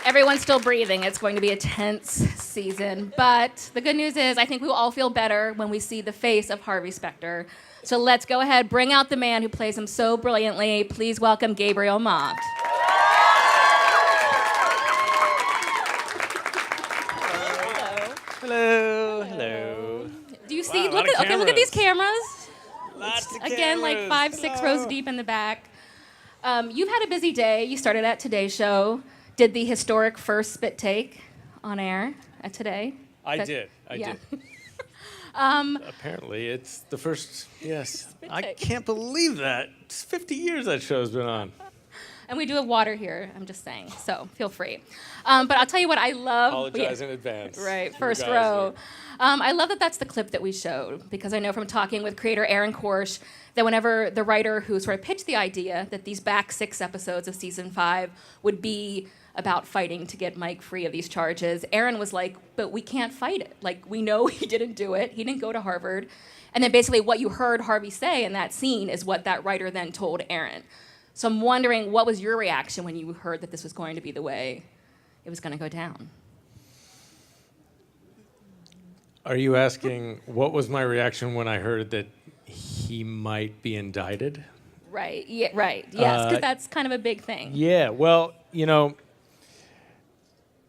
Everyone's still breathing. It's going to be a tense season. But the good news is I think we will all feel better when we see the face of Harvey Specter. So let's go ahead, bring out the man who plays him so brilliantly. Please welcome Gabriel Macht. Hello. Hello. Do you see? Wow, look at these cameras. Lots of Again, like cameras. 5, 6 Hello. rows deep in the back. You've had a busy day. You started at Today's Show, did the historic first spit take on air at Today. I did. Apparently, it's the first. Yes. I take. can't believe that. It's 50 years that show's been on. And we do have water here, I'm just saying, so feel free. But I'll tell you what I love. Apologize in advance. Right, You first guys row. I love that that's the clip that we showed, because I know from talking with creator Aaron Korsh that whenever the writer who sort of pitched the idea that these back 6 episodes of season 5 would be about fighting to get Mike free of these charges, Aaron was like, but we can't fight it. Like, we know he didn't do it. He didn't go to Harvard. And then basically what you heard Harvey say in that scene is what that writer then told Aaron. So I'm wondering, what was your reaction when you heard that this was going to be the way it was going to go down? Are you asking what was my reaction when I heard that he might be indicted? Right. Yeah. Right. Yes, because that's kind of a big thing. Yeah. Well,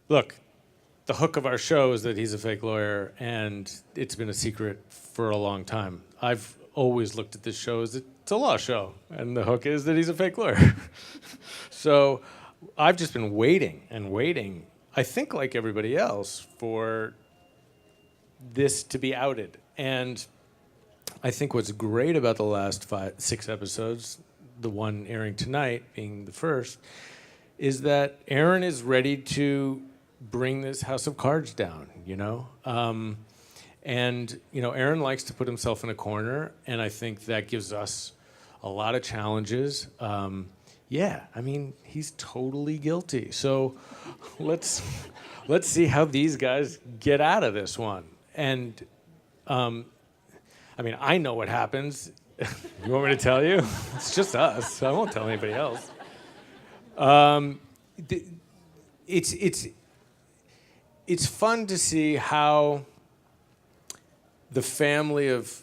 look, the hook of our show is that he's a fake lawyer, and it's been a secret for a long time. I've always looked at this show as it's a law show, and the hook is that he's a fake lawyer. So I've just been waiting and waiting, I think like everybody else, for this to be outed. And I think what's great about the last 6 episodes, the one airing tonight being the first, is that Aaron is ready to bring this house of cards down, And, Aaron likes to put himself in a corner, and I think that gives us a lot of challenges. He's totally guilty. So let's see how these guys get out of this one. And, I know what happens. You want me to tell you? It's just us. I won't tell anybody else. It's fun to see how the family of,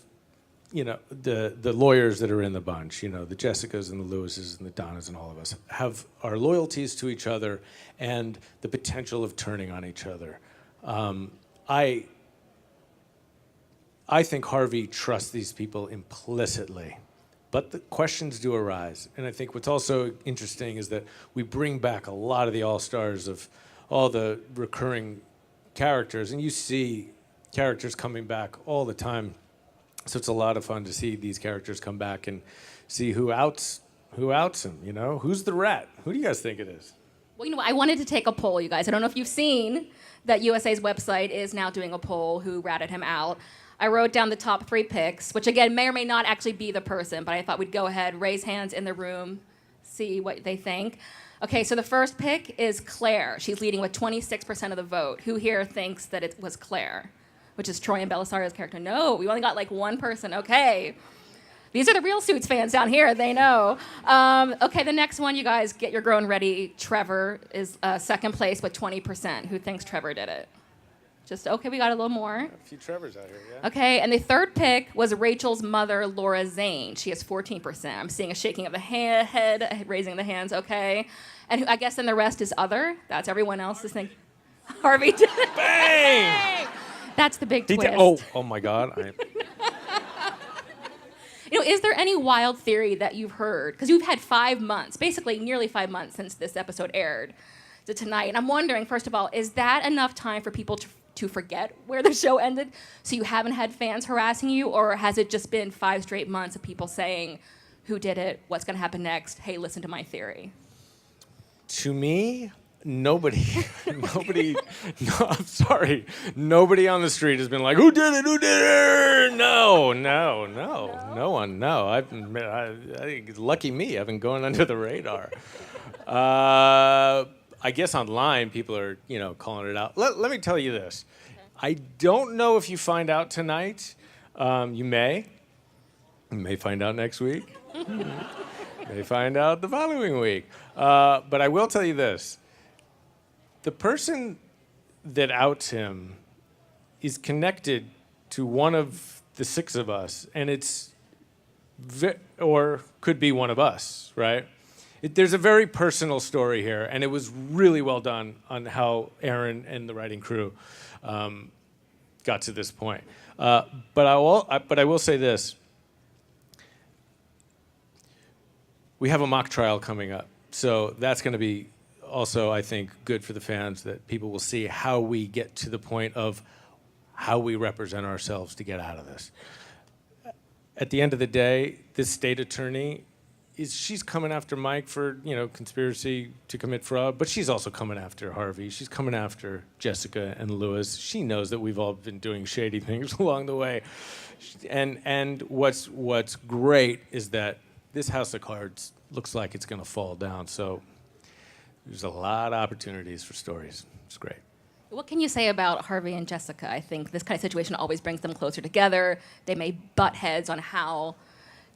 the lawyers that are in the bunch, the Jessicas and the Lewises and the Donnas and all of us, have our loyalties to each other and the potential of turning on each other. I think Harvey trusts these people implicitly, but the questions do arise. And I think what's also interesting is that we bring back a lot of the all-stars of all the recurring characters, and you see characters coming back all the time. So it's a lot of fun to see these characters come back and see who outs them, Who's the rat? Who do you guys think it is? Well, I wanted to take a poll, you guys. I don't know if you've seen that USA's website is now doing a poll who ratted him out. I wrote down the top 3 picks, which again may or may not actually be the person, but I thought we'd go ahead, raise hands in the room, see what they think. Okay, so the first pick is Claire. She's leading with 26% of the vote. Who here thinks that it was Claire? Which is Troy and Belisario's character. No, we only got like one person. Okay. These are the real Suits fans down here. They know. Okay, the next one, you guys, get your groan ready. Trevor is second place with 20%. Who thinks Trevor did it? Okay, we got a little more. A few Trevors out here, yeah. Okay, and the third pick was Rachel's mother, Laura Zane. She has 14%. I'm seeing a shaking of the head, raising of the hands, okay. And I guess then the rest is other. That's everyone else's thing. Harvey did it. Bang! That's the big twist. Oh my God. Is there any wild theory that you've heard? Because you've had 5 months, basically nearly 5 months since this episode aired to tonight. And I'm wondering, first of all, is that enough time for people to forget where the show ended, so you haven't had fans harassing you, or has it just been 5 straight months of people saying, who did it, what's going to happen next, hey, listen to my theory? To me, nobody, I'm sorry, nobody on the street has been like, who did it, no one, no. I think it's lucky me, I've been going under the radar. I guess online people are, calling it out. Let me tell you this. Okay. I don't know if you find out tonight. You may find out next week. May find out the following week. But I will tell you this. the person that outs him is connected to one of the six of us, and it's or could be one of us, right? There's a very personal story here, and it was really well done on how Aaron and the writing crew got to this point. But I will say this: we have a mock trial coming up, so that's going to be also, I think, good for the fans, that people will see how we get to the point of how we represent ourselves to get out of this. At the end of the day, this state attorney she's coming after Mike for, conspiracy to commit fraud, but she's also coming after Harvey. She's coming after Jessica and Lewis. She knows that we've all been doing shady things along the way. And what's great is that this house of cards looks like it's going to fall down. So there's a lot of opportunities for stories. It's great. What can you say about Harvey and Jessica? I think this kind of situation always brings them closer together. They may butt heads on how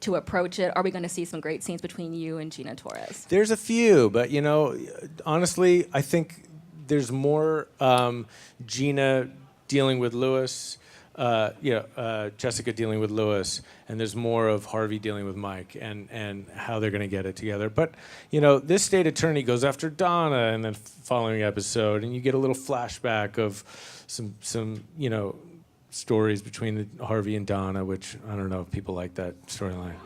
to approach it. Are we going to see some great scenes between you and Gina Torres? There's a few, but honestly, I think there's more Gina dealing with Lewis, Jessica dealing with Lewis, and there's more of Harvey dealing with Mike and how they're going to get it together. But, this state attorney goes after Donna in the following episode, and you get a little flashback of some stories between Harvey and Donna, which I don't know if people like that storyline.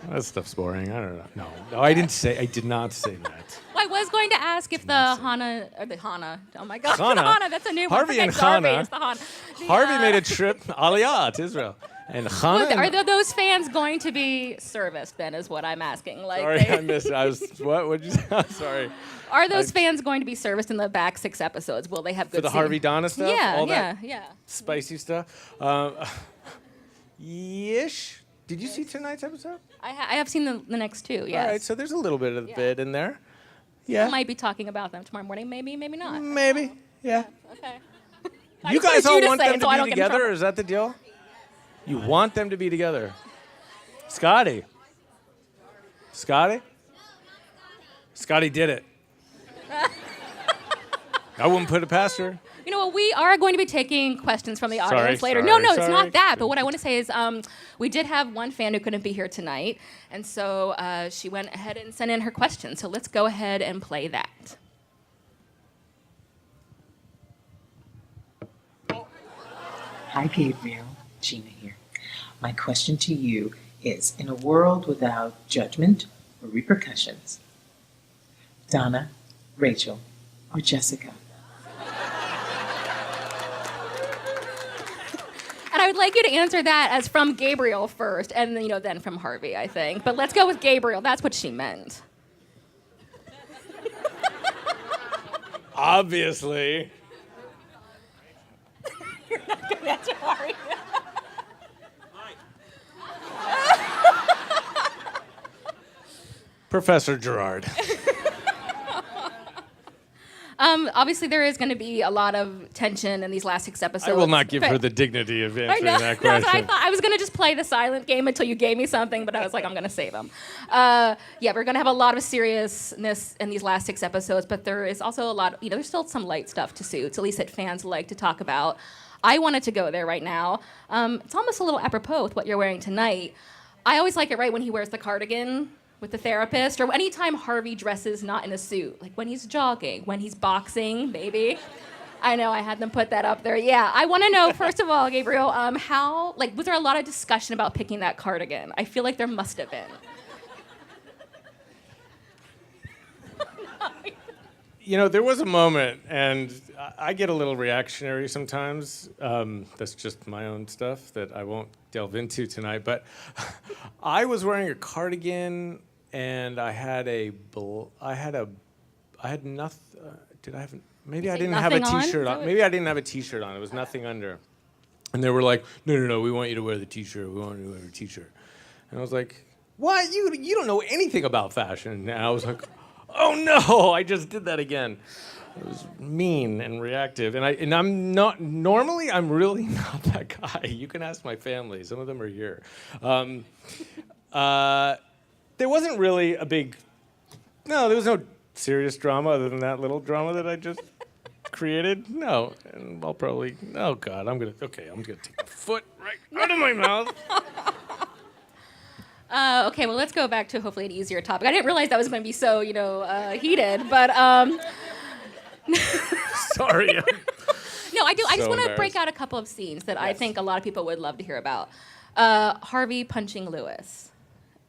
That stuff's boring. I don't know. No, I did not say that. Well, I was going to ask if the Hana. Oh my God, Hana. Hana. That's a new one. Harvey and Darby, Hana. it's the Hana. Harvey made a trip, Aliyah, to Israel. And Hana. Are those fans going to be serviced then? Is what I'm asking. Sorry, I missed it. What? What'd you say? I'm sorry. Are those fans going to be serviced in the back 6 episodes? Will they have good for the scenes? Harvey Donna stuff? Yeah, all yeah, that yeah. spicy stuff. Yish. Did you see tonight's episode? I have seen the next 2. Yes. All right, so there's a little bit of the bit in there. Yeah. We might be talking about them tomorrow morning. Maybe not. Maybe. Yeah. Okay. You guys all want them so I to don't be get in together? trouble. Is that the deal? You want them to be together? Scotty. Scotty did it. I wouldn't put it past her. You know what? We are going to be taking questions from the audience later. Sorry, No, it's not that. But what I want to say is we did have one fan who couldn't be here tonight. And so she went ahead and sent in her question. So let's go ahead and play that. Hi, Gabriel. Gina here. My question to you is, in a world without judgment or repercussions, Donna, Rachel, or Jessica? And I would like you to answer that as from Gabriel first, and then from Harvey, I think. But let's go with Gabriel. That's what she meant. Obviously. You're not going to answer Harvey. Professor Gerard. Obviously, there is going to be a lot of tension in these last 6 episodes. I will not give her the dignity of answering that No, question. so I thought I was going to just play the silent game until you gave me something, but I was like, I'm going to save them. We're going to have a lot of seriousness in these last 6 episodes, but there is also a lot, there's still some light stuff to Suits, at least that fans like to talk about. I wanted to go there right now. It's almost a little apropos with what you're wearing tonight. I always like it right when he wears the cardigan with the therapist, or anytime Harvey dresses not in a suit, like when he's jogging, when he's boxing, baby. I know, I had them put that up there. Yeah, I want to know, first of all, Gabriel, was there a lot of discussion about picking that cardigan? I feel like there must have been. There was a moment, and I get a little reactionary sometimes. That's just my own stuff that I won't delve into tonight. But I was wearing a cardigan, and I had nothing. Did I have? Maybe I didn't have a T-shirt on. Maybe I didn't have a T-shirt on. It was nothing under. And they were like, "No, we want you to wear the T-shirt. We want you to wear the T-shirt." And I was like, "What? You don't know anything about fashion." And I was like, "Oh no, I just did that again." It was mean and reactive, and I'm not normally. I'm really not that guy. You can ask my family; some of them are here. There wasn't really a big No, there was no serious drama other than that little drama that I just created. No, and I'll probably. Oh God, I'm gonna take my foot right out of my mouth. Okay, well, let's go back to hopefully an easier topic. I didn't realize that was going to be so, heated, but Sorry. no, I do. I just So want to break embarrassed. out a couple of scenes that I Yes. think a lot of people would love to hear about. Harvey punching Lewis.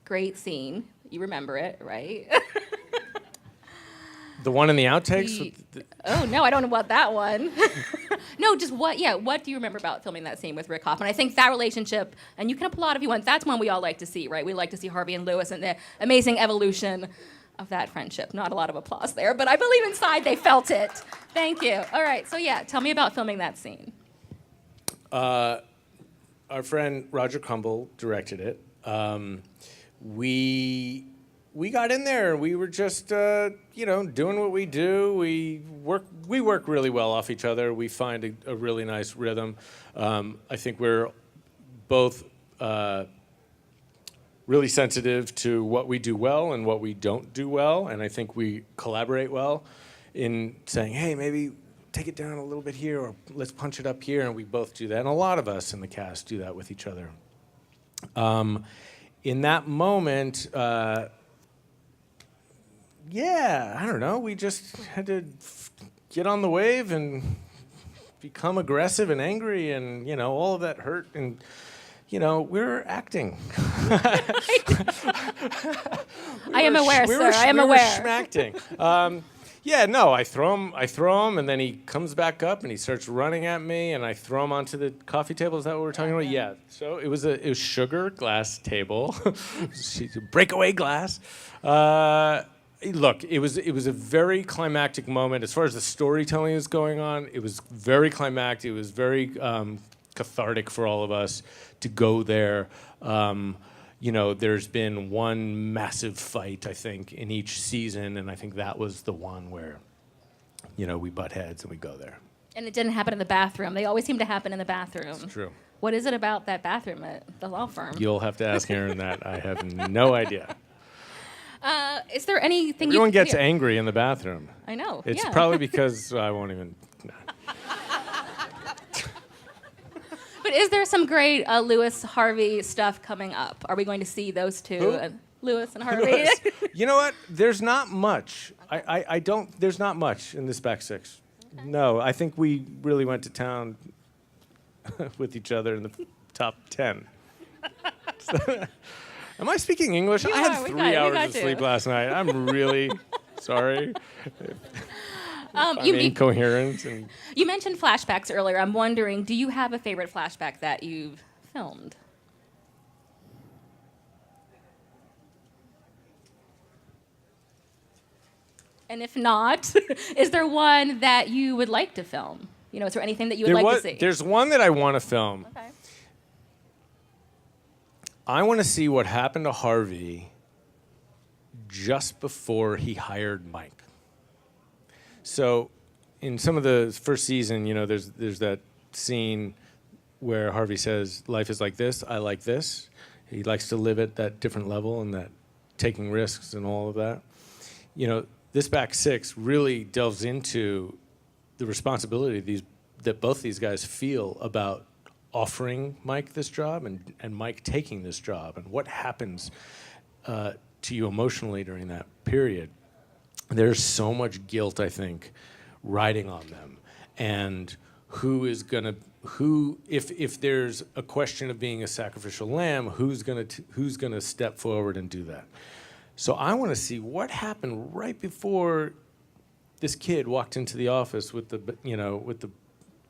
Great scene. You remember it, right? The one in the outtakes. Oh, no, I don't know about that one. No, just what do you remember about filming that scene with Rick Hoffman? I think that relationship, and you can applaud if you want, that's one we all like to see, right? We like to see Harvey and Lewis and the amazing evolution of that friendship. Not a lot of applause there, but I believe inside they felt it. Thank you. All right, so tell me about filming that scene. Our friend Roger Crumble directed it. We got in there and we were just doing what we do. We work really well off each other. We find a really nice rhythm. I think we're both really sensitive to what we do well and what we don't do well, and I think we collaborate well in saying, hey, maybe take it down a little bit here, or let's punch it up here, and we both do that. And a lot of us in the cast do that with each other. In that moment, I don't know, we just had to get on the wave and become aggressive and angry, and, all of that hurt, and, we're acting. I am aware, sir. I am we aware. Were schmacting. I throw him, and then he comes back up and he starts running at me, and I throw him onto the coffee table. Is that what we're talking about? Yeah. So it was sugar glass table, breakaway glass. Look, it was a very climactic moment as far as the storytelling is going on. It was very climactic. It was very cathartic for all of us to go there. There's been one massive fight, I think, in each season, and I think that was the one where, we butt heads and we go there. And it didn't happen in the bathroom. They always seem to happen in the bathroom. It's true. What is it about that bathroom at the law firm? You'll have to ask Aaron that. I have no idea. Is there anything Everyone gets angry in the bathroom. I know. It's yeah. probably because I won't even... No. But is there some great Lewis Harvey stuff coming up? Are we going to see those two? Who? Lewis and Harvey. You know what? There's not much. I don't. There's not much in this back six. Okay. No, I think we really went to town with each other in the top 10. Am I speaking English? I had 3 hours of sleep last night. I'm really sorry. I'm incoherent. You mentioned flashbacks earlier. I'm wondering, do you have a favorite flashback that you've filmed? And if not, is there one that you would like to film? Is there anything that you would like to see? There's one that I want to film. Okay. I want to see what happened to Harvey just before he hired Mike. So in some of the first season, there's that scene where Harvey says, life is like this, I like this. He likes to live at that different level and that taking risks and all of that. This back six really delves into the responsibility that both these guys feel about offering Mike this job and Mike taking this job, and what happens to you emotionally during that period. There's so much guilt, I think, riding on them, and if there's a question of being a sacrificial lamb, who's gonna step forward and do that? So I want to see what happened right before this kid walked into the office with the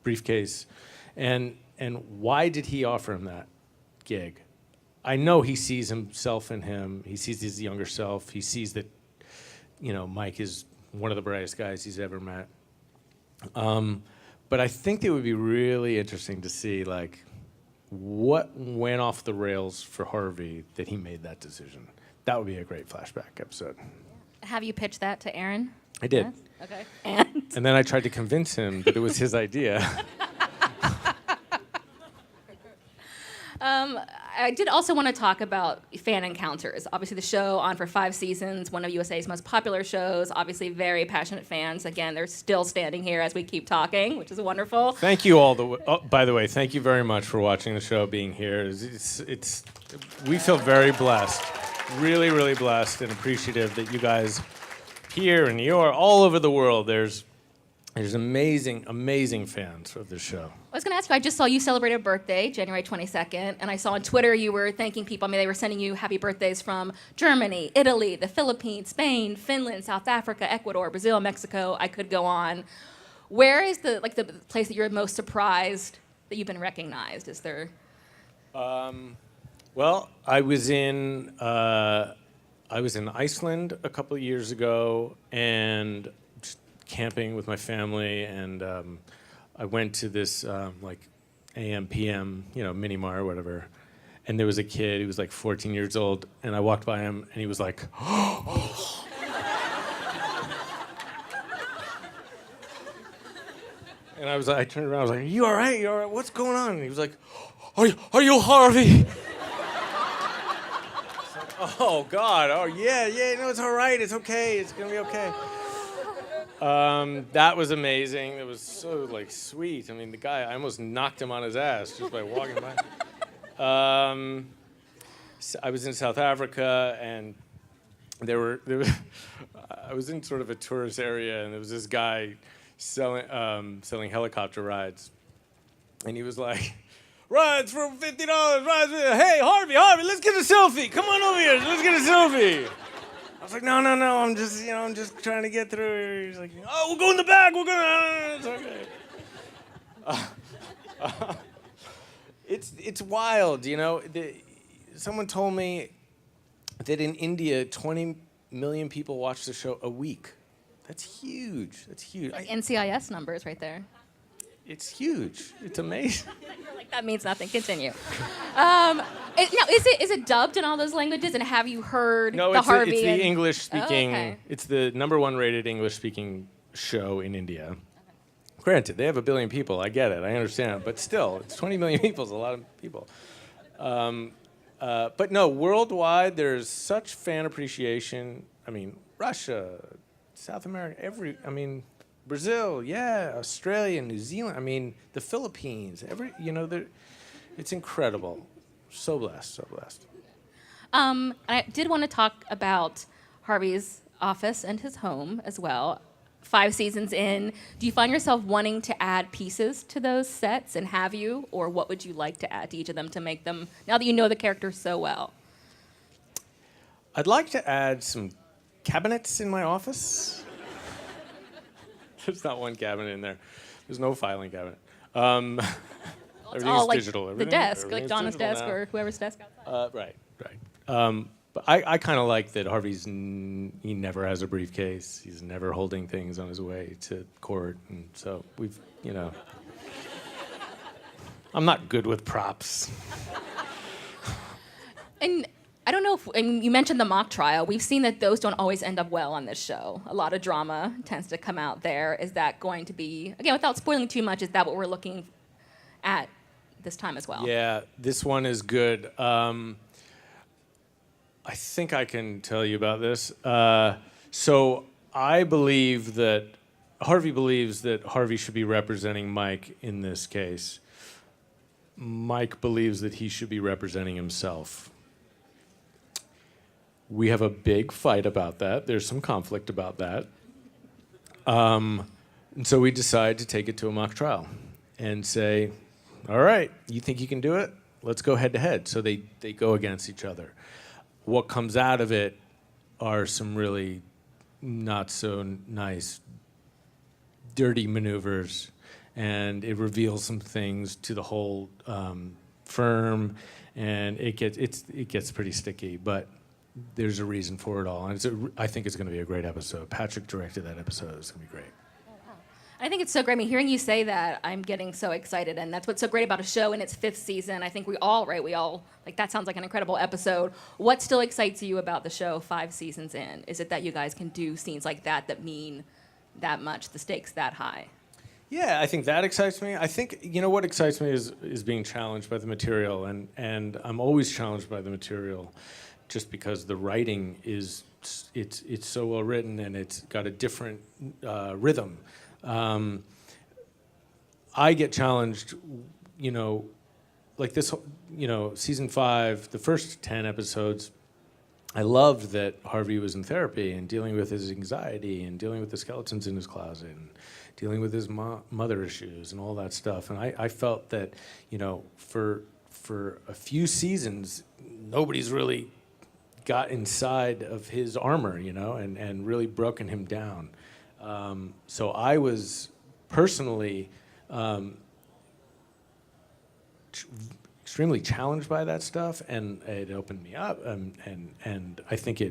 briefcase, and why did he offer him that gig? I know he sees himself in him. He sees his younger self. He sees that, Mike is one of the brightest guys he's ever met. But I think it would be really interesting to see, what went off the rails for Harvey that he made that decision. That would be a great flashback episode. Have you pitched that to Aaron? I did. Yes? Okay. And then I tried to convince him that it was his idea. I did also want to talk about fan encounters. Obviously, the show on for 5 seasons, one of USA's most popular shows. Obviously, very passionate fans. Again, they're still standing here as we keep talking, which is wonderful. Thank you all. By the way, thank you very much for watching the show, being here. We feel very blessed, really, really blessed and appreciative that you guys here in New York, all over the world, there's amazing, amazing fans of this show. I was going to ask you, I just saw you celebrate a birthday, January 22nd, and I saw on Twitter you were thanking people. I mean, they were sending you happy birthdays from Germany, Italy, the Philippines, Spain, Finland, South Africa, Ecuador, Brazil, Mexico. I could go on. Where is the place that you're most surprised that you've been recognized? Is there? Well, I was in Iceland a couple of years ago and just camping with my family, and I went to this like AM PM, mini mar or whatever, and there was a kid who was like 14 years old, and I walked by him and he was like, and I turned around, I was like, "Are you all right? You all right? What's going on?" And he was like, "Are you Harvey?" Oh God! Oh yeah. No, it's all right. It's okay. It's gonna be okay. That was amazing. It was so sweet. I mean, the guy, I almost knocked him on his ass just by walking by. I was in South Africa, and I was in sort of a tourist area, and there was this guy selling helicopter rides, and he was like, "Rides for $50. Rides. Hey, Harvey, let's get a selfie. Come on over here. Let's get a selfie." I was like, no. I'm just trying to get through. He's like, "Oh, we'll go in the back. We're gonna." It's okay. It's wild, someone told me that in India, 20 million people watch the show a week. That's huge. Like NCIS numbers right there. It's huge. It's amazing. You're like, that means nothing. Continue. Is it dubbed in all those languages? And have you heard the Harvey? It's the English speaking. Oh, okay. It's the #1 rated English speaking show in India. Okay. Granted, they have 1 billion people. I get it. I understand. But still, it's 20 million people. It's a lot of people. But no, worldwide, there's such fan appreciation. I mean, Russia, South America, Brazil, yeah, Australia, New Zealand, the Philippines, it's incredible. So blessed. I did want to talk about Harvey's office and his home as well. 5 seasons in, do you find yourself wanting to add pieces to those sets, and have you? Or what would you like to add to each of them to make them, now that you know the characters so well? I'd like to add some cabinets in my office. There's not one cabinet in there. There's no filing cabinet. It's all like digital. The desk, like Donna's desk or whoever's desk outside. Right. But I kind of like that Harvey's, he never has a briefcase. He's never holding things on his way to court. And so I'm not good with props. And I don't know and you mentioned the mock trial. We've seen that those don't always end up well on this show. A lot of drama tends to come out there. Is that going to be, again, without spoiling too much, is that what we're looking at this time as well? Yeah, this one is good. I think I can tell you about this. So I believe that Harvey believes that Harvey should be representing Mike in this case. Mike believes that he should be representing himself. We have a big fight about that. There's some conflict about that. And so we decide to take it to a mock trial and say, all right, you think you can do it? Let's go head to head. So they go against each other. What comes out of it are some really not so nice, dirty maneuvers, and it reveals some things to the whole firm, and it gets pretty sticky. But there's a reason for it all, and I think it's going to be a great episode. Patrick directed that episode. It's going to be great. I think it's so great. I mean, hearing you say that, I'm getting so excited, and that's what's so great about a show in its 5th season. I think we all, like, that sounds like an incredible episode. What still excites you about the show 5 seasons in? Is it that you guys can do scenes like that mean that much, the stakes that high? Yeah, I think that excites me. I think, what excites me is being challenged by the material, and I'm always challenged by the material, just because the writing it's so well written and it's got a different rhythm. I get challenged, like this, season 5, the first 10 episodes. I loved that Harvey was in therapy and dealing with his anxiety and dealing with the skeletons in his closet and dealing with his mother issues and all that stuff. And I felt that, for a few seasons, nobody's really got inside of his armor, and really broken him down. So I was personally extremely challenged by that stuff, and it opened me up, and I think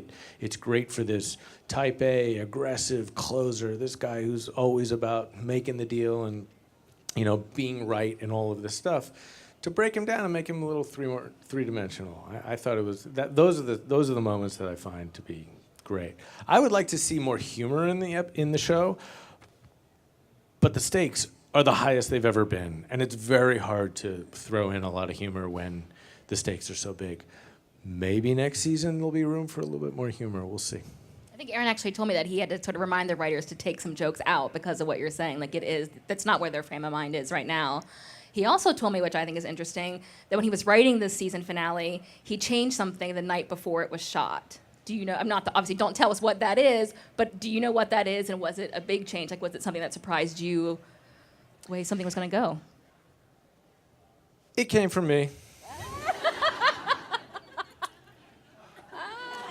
it's great for this type A, aggressive closer, this guy who's always about making the deal and being right and all of this stuff, to break him down and make him a little three-dimensional. I thought it was that those are the moments that I find to be great. I would like to see more humor in the show, but the stakes are the highest they've ever been, and it's very hard to throw in a lot of humor when the stakes are so big. Maybe next season there'll be room for a little bit more humor. We'll see. I think Aaron actually told me that he had to sort of remind the writers to take some jokes out because of what you're saying. Like, that's not where their frame of mind is right now. He also told me, which I think is interesting, that when he was writing this season finale, he changed something the night before it was shot. Do you know? Obviously, don't tell us what that is, but do you know what that is? And was it a big change? Like, was it something that surprised you? The way something was going to go? It came from me.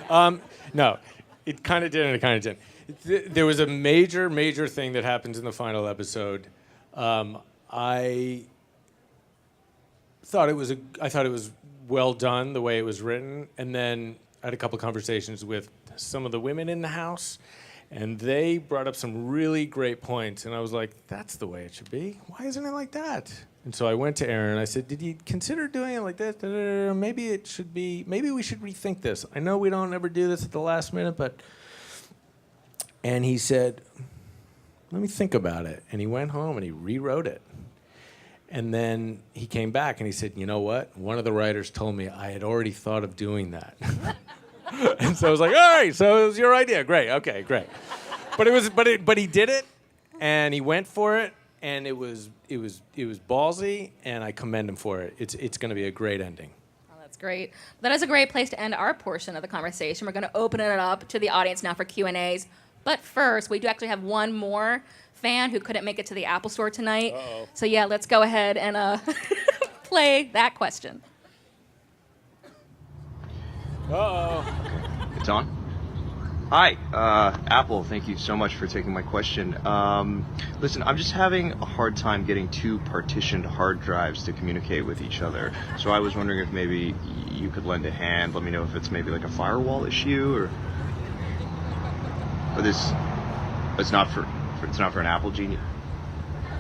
No, it kind of did and it kind of didn't. There was a major thing that happens in the final episode. I thought it was well done the way it was written, and then I had a couple conversations with some of the women in the house. And they brought up some really great points, and I was like, that's the way it should be. Why isn't it like that? And so I went to Aaron, and I said, did you consider doing it like this? Maybe we should rethink this. I know we don't ever do this at the last minute, but... And he said, let me think about it. And he went home, and he rewrote it. And then he came back, and he said, you know what? One of the writers told me I had already thought of doing that. And so I was like, all right, so it was your idea. Great, okay, great. But he did it, and he went for it, and it was ballsy, and I commend him for it. It's going to be a great ending. Oh, that's great. That is a great place to end our portion of the conversation. We're going to open it up to the audience now for Q&As. But first, we do actually have one more fan who couldn't make it to the Apple Store tonight. Uh-oh. So yeah, let's go ahead and play that question. Uh-oh. It's on? Hi, Apple, thank you so much for taking my question. Listen, I'm just having a hard time getting 2 partitioned hard drives to communicate with each other. So I was wondering if maybe you could lend a hand, let me know if it's maybe like a firewall issue or this, it's not for an Apple genius.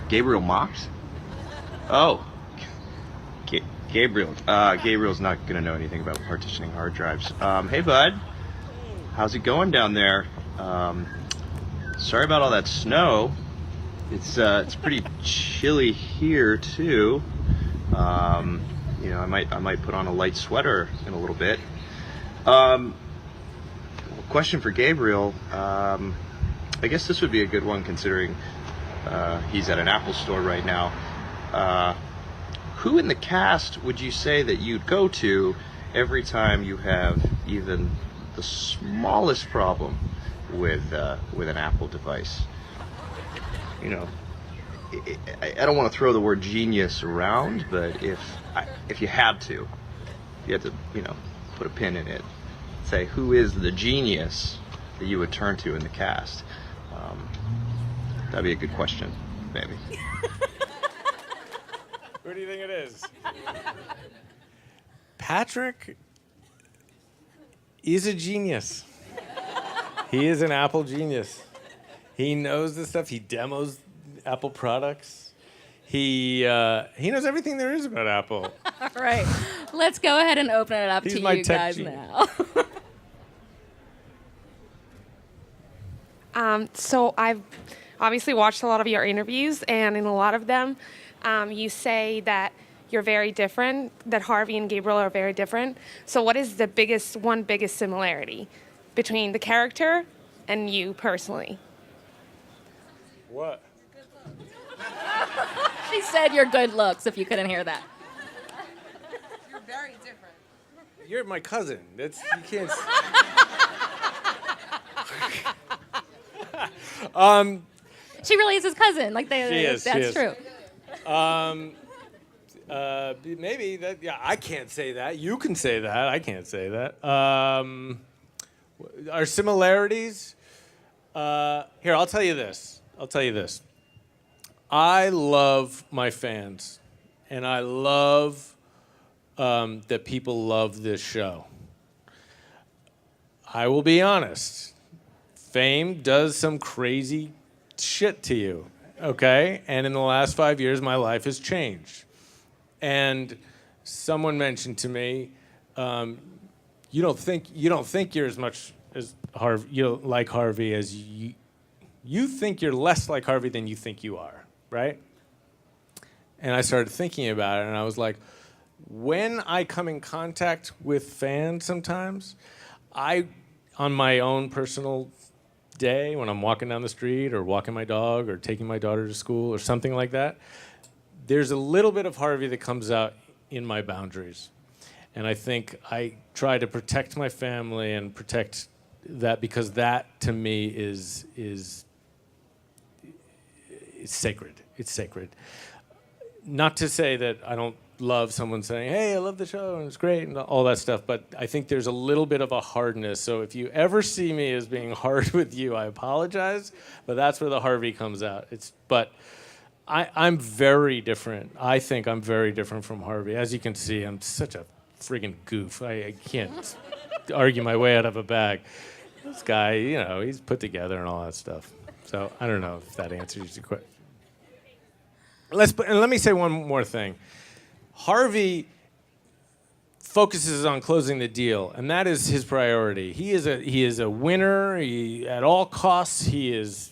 Gabriel Macht? Oh. Gabriel. Gabriel's not gonna know anything about partitioning hard drives. Hey, bud. How's it going down there? Sorry about all that snow. It's pretty chilly here too. I might put on a light sweater in a little bit. Question for Gabriel. I guess this would be a good one considering he's at an Apple store right now. Who in the cast would you say that you'd go to every time you have even the smallest problem with an Apple device? I don't want to throw the word genius around, but if you had to put a pin in it, say who is the genius that you would turn to in the cast. That'd be a good question, maybe. Who do you think it is? Patrick is a genius. He is an Apple genius. He knows this stuff. He demos Apple products. He knows everything there is about Apple. All right, let's go ahead and open it up He's to my you tech guys genius. now. So I've obviously watched a lot of your interviews, and in a lot of them, you say that you're very different, that Harvey and Gabriel are very different. So what is the biggest similarity between the character and you personally? What? She said your good looks, if you couldn't hear that. You're very different. You're my cousin. That's you can't. She really is his cousin. Like She is, that's she is. true. Maybe that. Yeah, I can't say that. You can say that. I can't say that. Our similarities. Here, I'll tell you this. I love my fans, and I love that people love this show. I will be honest. Fame does some crazy shit to you, okay? And in the last 5 years, my life has changed. And someone mentioned to me, you don't think you're as much as Harvey, like Harvey as you think you're less like Harvey than you think you are, right? And I started thinking about it, and I was like, when I come in contact with fans sometimes, on my own personal day, when I'm walking down the street or walking my dog or taking my daughter to school or something like that, there's a little bit of Harvey that comes out in my boundaries. And I think I try to protect my family and protect that, because that to me is sacred. It's sacred. Not to say that I don't love someone saying, hey, I love the show and it's great and all that stuff, but I think there's a little bit of a hardness. So if you ever see me as being hard with you, I apologize, but that's where the Harvey comes out. But I'm very different. I think I'm very different from Harvey. As you can see, I'm such a friggin' goof. I can't argue my way out of a bag. This guy, he's put together and all that stuff. So I don't know if that answers your question. Let me say one more thing. Harvey focuses on closing the deal, and that is his priority. He is a winner. At all costs, he is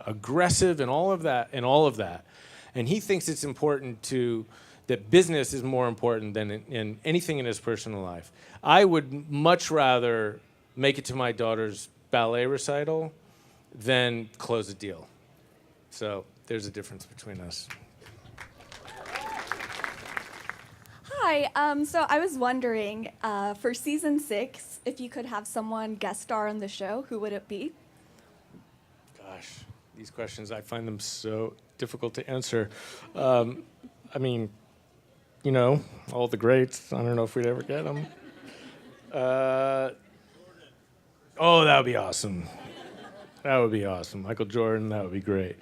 aggressive and all of that. And he thinks it's important that business is more important than in anything in his personal life. I would much rather make it to my daughter's ballet recital than close a deal. So there's a difference between us. Hi, so I was wondering, for season 6, if you could have someone guest star on the show, who would it be? Gosh, these questions, I find them so difficult to answer. I mean, all the greats. I don't know if we'd ever get them. That would be awesome. That would be awesome. Michael Jordan, that would be great.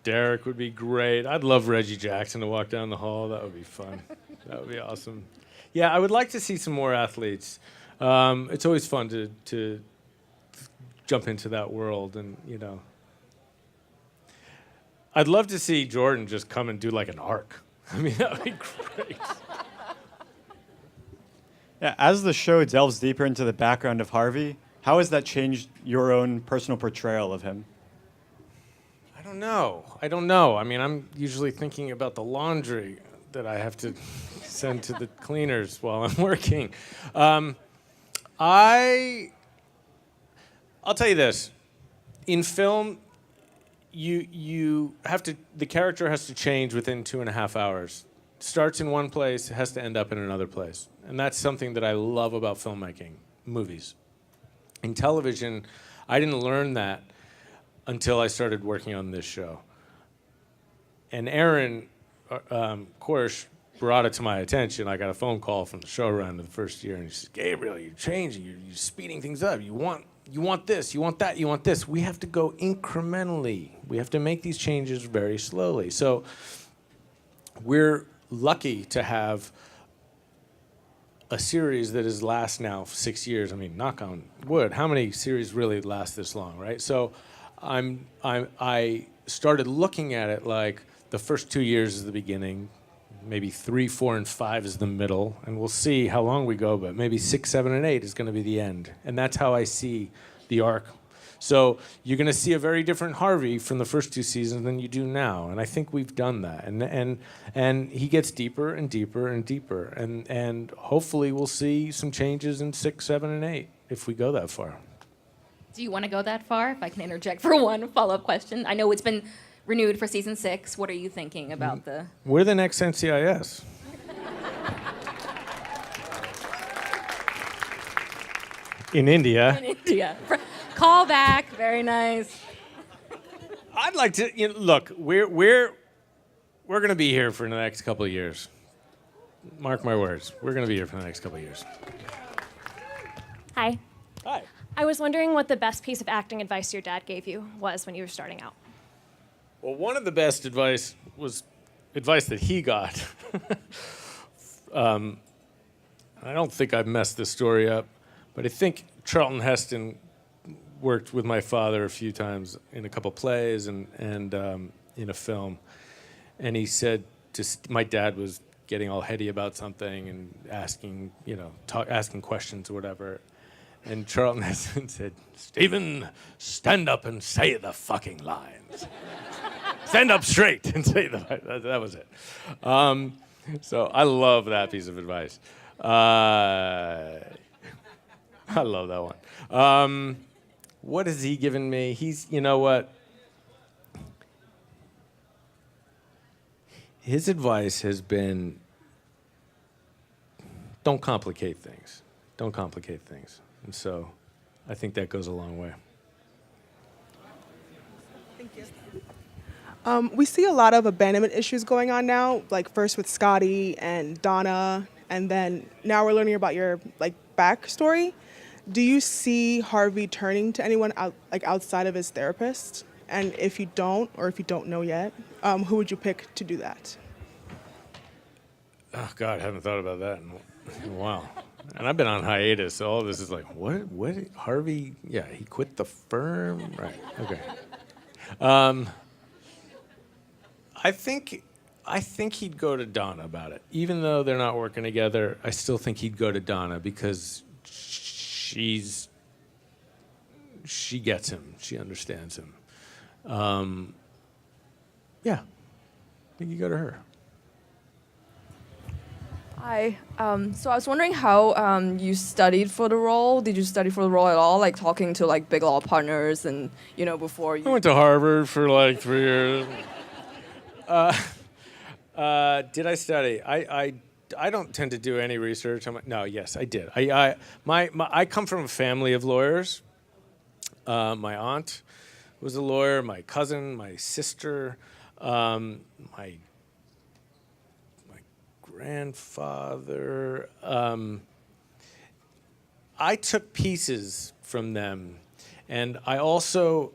Derek would be great. I'd love Reggie Jackson to walk down the hall. That would be fun. That would be awesome. Yeah, I would like to see some more athletes. It's always fun to jump into that world, and I'd love to see Jordan just come and do like an arc. I mean, that would be great. Yeah, as the show delves deeper into the background of Harvey, how has that changed your own personal portrayal of him? I don't know. I mean, I'm usually thinking about the laundry that I have to send to the cleaners while I'm working. I'll tell you this. In film, the character has to change within 2.5 hours. Starts in one place, has to end up in another place. And that's something that I love about filmmaking, movies. In television, I didn't learn that until I started working on this show. And Aaron Korsh brought it to my attention. I got a phone call from the showrunner the first year, and he said, Gabriel, you're changing, you're speeding things up. You want this, you want that, you want this. We have to go incrementally. We have to make these changes very slowly. So we're lucky to have a series that has last now 6 years. I mean, knock on wood. How many series really last this long, right? So I started looking at it like the first 2 years is the beginning, maybe 3, 4, and 5 is the middle, and we'll see how long we go, but maybe 6, 7, and 8 is going to be the end. And that's how I see the arc. So you're going to see a very different Harvey from the first 2 seasons than you do now, and I think we've done that. And he gets deeper and deeper and deeper, and hopefully we'll see some changes in 6, 7, and 8 if we go that far. Do you want to go that far? If I can interject for one follow-up question. I know it's been renewed for season 6. What are you thinking about the... We're the next NCIS. In India. In India. Call back. Very nice. I'd like to look. We're going to be here for the next couple of years. Mark my words. We're going to be here for the next couple of years. Hi. Hi. I was wondering what the best piece of acting advice your dad gave you was when you were starting out. Well, one of the best advice was advice that he got. I don't think I've messed this story up, but I think Charlton Heston worked with my father a few times in a couple plays and in a film. And he said, my dad was getting all heady about something and asking, asking questions or whatever. And Charlton Heston said, "Stephen, stand up and say the fucking lines. Stand up straight and say the lines." That was it. So I love that piece of advice. I love that one. What has he given me? You know what? His advice has been, don't complicate things. Don't complicate things. And so I think that goes a long way. Thank you. We see a lot of abandonment issues going on now, like first with Scotty and Donna, and then now we're learning about your backstory. Do you see Harvey turning to anyone outside of his therapist? And if you don't, or if you don't know yet, who would you pick to do that? Oh, God, I haven't thought about that in a while. And I've been on hiatus, so all this is like, what? Harvey, yeah, he quit the firm? Right, okay. I think he'd go to Donna about it. Even though they're not working together, I still think he'd go to Donna because she gets him. She understands him. Yeah, I think he'd go to her. Hi. So I was wondering how you studied for the role. Did you study for the role at all? Like talking to big law partners and before you. I went to Harvard for 3 years. Did I study? I don't tend to do any research. No, yes, I did. I come from a family of lawyers. My aunt was a lawyer. My cousin, my sister, my grandfather. I took pieces from them, and I also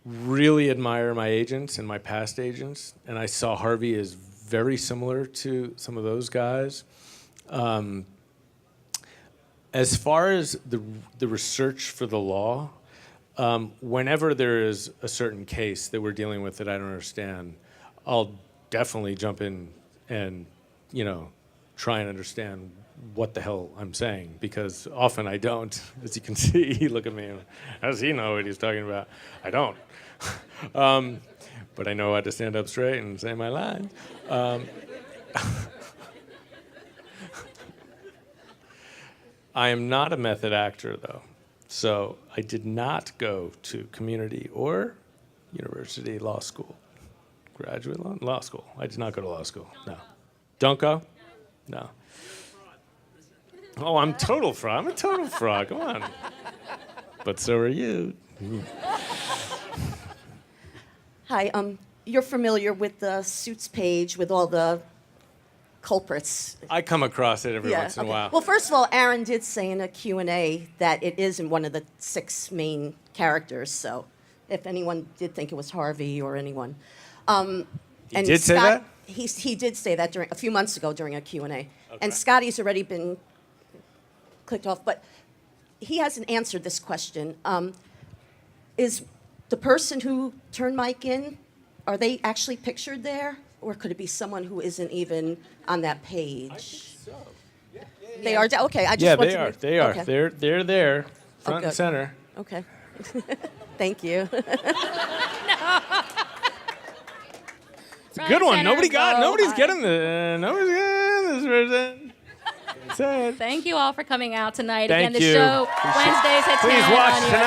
really admire my agents and my past agents, and I saw Harvey as very similar to some of those guys. As far as the research for the law, whenever there is a certain case that we're dealing with that I don't understand, I'll definitely jump in and, try and understand what the hell I'm saying, because often I don't. As you can see, he look at me, and how does he know what he's talking about? I don't. But I know how to stand up straight and say my lines. I am not a method actor, though. So I did not go to community or university law school. Graduate law school. I did not go to law school, no. Don't go? No. Oh, I'm total fraud. I'm a total fraud. Come on. But so are you. Hi, you're familiar with the Suits page with all the culprits. I come across it every once in a while. Well, first of all, Aaron did say in a Q&A that it isn't one of the 6 main characters, so if anyone did think it was Harvey or anyone. He did say that? He did say that a few months ago during a Q&A. Okay. And Scotty's already been clicked off, but he hasn't answered this question. Is the person who turned Mike in, are they actually pictured there? Or could it be someone who isn't even on that page? I think so. Yeah. They are? Okay, I just Yeah, want they to are. They are. Okay. They're there, front and good. center. Okay. Thank you. Good one. Nobody's Nobody's getting this person. Sad. Thank you all for coming out tonight. Thank Again, the you. show Please Wednesdays at 10 watch on tonight.